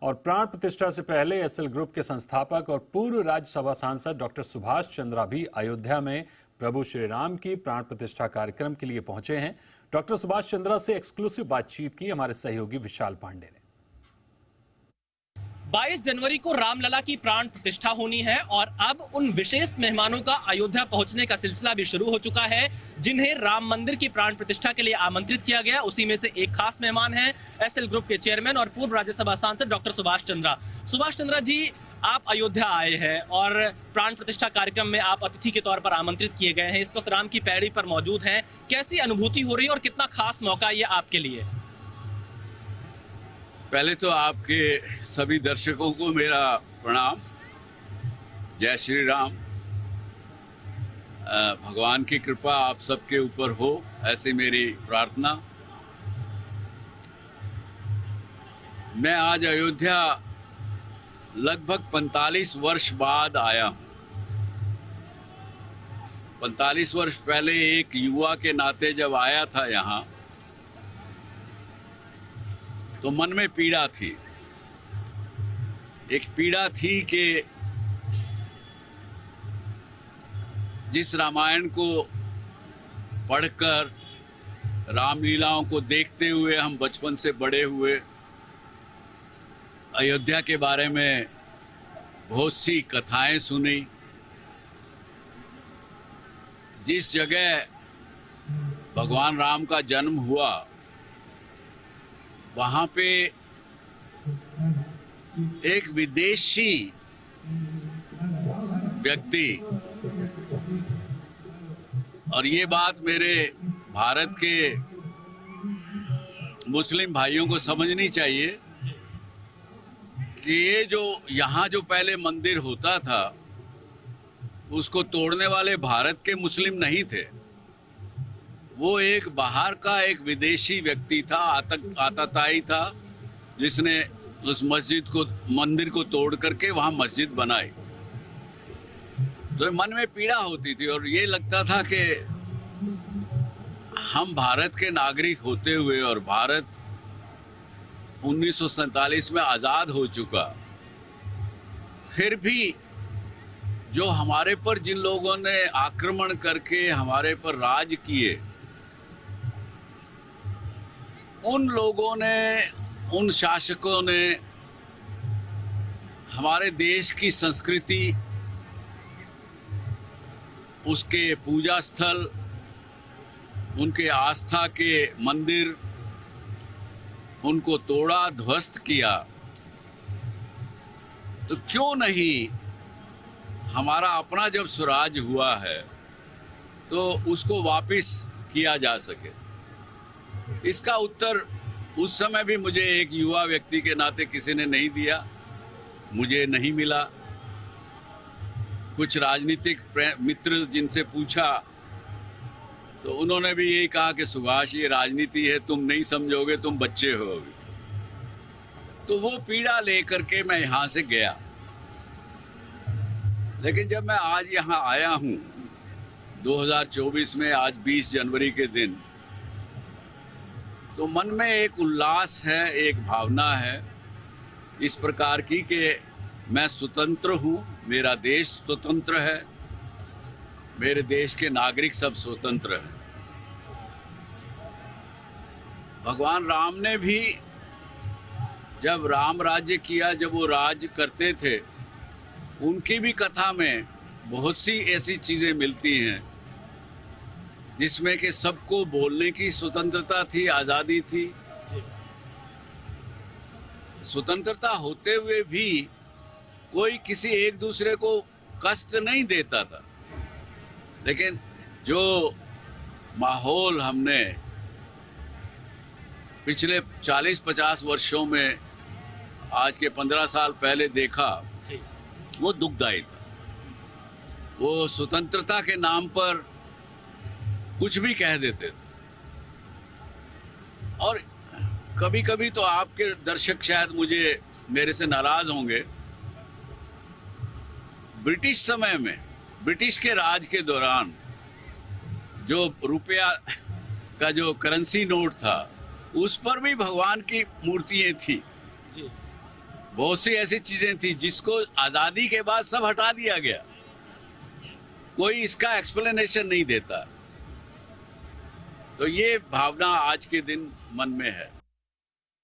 और प्राण प्रतिष्ठा से पहले एसएल ग्रुप के संस्थापक और पूर्व राज्यसभा सांसद डॉक्टर सुभाष चंद्रा भी अयोध्या में प्रभु श्री राम की प्राण प्रतिष्ठा कार्यक्रम के लिए पहुंचे हैं। डॉक्टर सुभाष चंद्रा से एक्सक्लूसिव बातचीत की हमारे सहयोगी विशाल पांडे ने। 22 जनवरी को रामलला की प्राण प्रतिष्ठा होनी है और अब उन विशेष मेहमानों का अयोध्या पहुंचने का सिलसिला भी शुरू हो चुका है, जिन्हें राम मंदिर की प्राण प्रतिष्ठा के लिए आमंत्रित किया गया। उसी में से एक खास मेहमान हैं एसएल ग्रुप के चेयरमैन और पूर्व राज्यसभा सांसद डॉक्टर सुभाष चंद्रा। सुभाष चंद्रा जी, आप अयोध्या आए हैं और प्राण प्रतिष्ठा कार्यक्रम में आप अतिथि के तौर पर आमंत्रित किए गए हैं। इस वक्त राम की पैड़ी पर मौजूद हैं। कैसी अनुभूति हो रही है और कितना खास मौका ये आपके लिए? पहले तो आपके सभी दर्शकों को मेरा प्रणाम। जय श्री राम। भगवान की कृपा आप सबके ऊपर हो, ऐसी मेरी प्रार्थना। मैं आज अयोध्या लगभग 45 वर्ष बाद आया हूं। 45 वर्ष पहले एक युवा के नाते जब आया था यहाँ, तो मन में पीड़ा थी। एक पीड़ा थी कि जिस रामायण को पढ़कर, रामलीलाओं को देखते हुए हम बचपन से बड़े हुए, अयोध्या के बारे में बहुत सी कथाएं सुनी, जिस जगह भगवान राम का जन्म हुआ वहाँ पे एक विदेशी व्यक्ति, और ये बात मेरे भारत के मुस्लिम भाइयों को समझनी चाहिए कि ये जो यहाँ जो पहले मंदिर होता था, उसको तोड़ने वाले भारत के मुस्लिम नहीं थे। वो एक बाहर का एक विदेशी व्यक्ति था, आतताई था, जिसने उस मस्जिद को, मंदिर को तोड़ करके वहाँ मस्जिद बनाई। तो मन में पीड़ा होती थी और ये लगता था कि हम भारत के नागरिक होते हुए, और भारत 1947 में आज़ाद हो चुका, फिर भी जो हमारे पर जिन लोगों ने आक्रमण करके हमारे पर राज किए, उन लोगों ने, उन शासकों ने हमारे देश की संस्कृति, उसके पूजा स्थल, उनके आस्था के मंदिर, उनको तोड़ा, ध्वस्त किया। तो क्यों नहीं हमारा अपना जब स्वराज हुआ है तो उसको वापस किया जा सके? इसका उत्तर उस समय भी मुझे एक युवा व्यक्ति के नाते किसी ने नहीं दिया, मुझे नहीं मिला। कुछ राजनीतिक मित्र जिनसे पूछा तो उन्होंने भी यही कहा कि सुभाष, ये राजनीति है, तुम नहीं समझोगे, तुम बच्चे हो अभी। तो वो पीड़ा लेकर के मैं यहाँ से गया। लेकिन जब मैं आज यहाँ आया हूँ 2024 में, आज 20 जनवरी के दिन, तो मन में एक उल्लास है, एक भावना है इस प्रकार की कि मैं स्वतंत्र हूँ, मेरा देश स्वतंत्र है, मेरे देश के नागरिक सब स्वतंत्र हैं। भगवान राम ने भी जब राम राज्य किया, जब वो राज करते थे, उनकी भी कथा में बहुत सी ऐसी चीज़ें मिलती हैं जिसमें कि सबको बोलने की स्वतंत्रता थी, आज़ादी थी। स्वतंत्रता होते हुए भी कोई किसी एक दूसरे को कष्ट नहीं देता था। लेकिन जो माहौल हमने पिछले 40-50 वर्षों में, आज के 15 साल पहले देखा, वो दुखदायी था। वो स्वतंत्रता के नाम पर कुछ भी कह देते थे। और कभी कभी तो आपके दर्शक शायद मेरे से नाराज होंगे, ब्रिटिश समय में, ब्रिटिश के राज के दौरान जो रुपया का जो करेंसी नोट था, उस पर भी भगवान की मूर्तियां थी। बहुत सी ऐसी चीजें थी जिसको आजादी के बाद सब हटा दिया गया, कोई इसका एक्सप्लेनेशन नहीं देता। तो ये भावना आज के दिन मन में है।